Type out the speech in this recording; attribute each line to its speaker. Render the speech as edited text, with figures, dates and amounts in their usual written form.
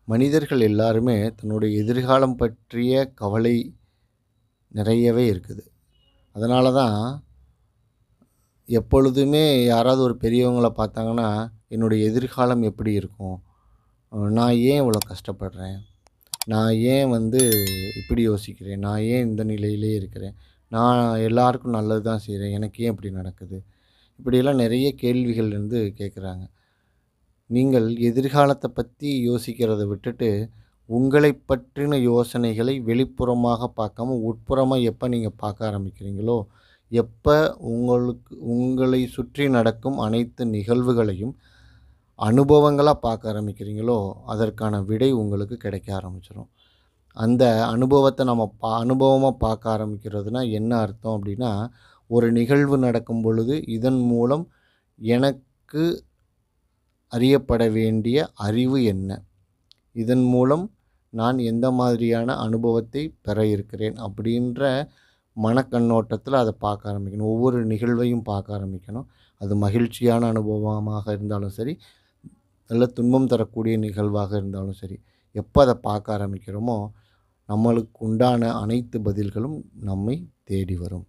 Speaker 1: மனிதர்கள் எல்லாருமே தன்னுடைய எதிர்காலம் பற்றிய கவலை நிறையவே இருக்குது. அதனால தான் எப்பொழுதுமே யாராவது ஒரு பெரியவங்கள பார்த்தாங்கன்னா, என்னுடைய எதிர்காலம் எப்படி இருக்கும்? நான் ஏன் இவ்வளோ கஷ்டப்படுறேன்? நான் ஏன் இப்படி யோசிக்கிறேன்? நான் ஏன் இந்த நிலையிலே இருக்கிறேன்? நான் எல்லாருக்கும் நல்லது தான் செய்றேன். எனக்கு ஏன் இப்படி நடக்குது? இப்படியெல்லாம் நிறைய கேள்விகள் கேட்குறாங்க. நீங்கள் எதிர்காலத்த பத்தி யோசிக்கிறத விட்டுட்டு, உங்களைப் பற்றின யோசனைகளை வெளிப்புறமாக பார்க்காம, உட்புறமா எப்ப நீங்க பார்க்க ஆரம்பிக்கிறீங்களோ, எப்ப உங்களை சுற்றி நடக்கும் அனைத்து நிகழ்வுகளையும் அனுபவங்களா பார்க்க ஆரம்பிக்கிறீங்களோ, அதற்கான விடை உங்களுக்கு கிடைக்க ஆரம்பிச்சுரும். அந்த அனுபவத்த நம்ம அனுபவமா பார்க்க ஆரம்பிக்கிறதுனா என்ன அர்த்தம் அப்படின்னா, ஒரு நிகழ்வு நடக்கும் பொழுது, இதன் மூலம் எனக்கு அறியப்பட வேண்டிய அறிவு என்ன? இதன் மூலம் நான் எந்த மாதிரியான அனுபவத்தை பெற இருக்கிறேன்? அப்படின்ற மனக்கண்ணோட்டத்தில அத பார்க்க ஆரம்பிக்கணும். ஒவ்வொரு நிகழ்வையும் பார்க்க ஆரம்பிக்கணும். அது மகிழ்ச்சியான அனுபவமாக இருந்தாலும் சரி, நல்ல துன்பம் தரக்கூடிய நிகழ்வாக இருந்தாலும் சரி. எப்ப அத பார்க்க ஆரம்பிக்கிறோமோ, நம்மளுக்கு உண்டான அனைத்து பதில்களும் நம்மை தேடி வரும்.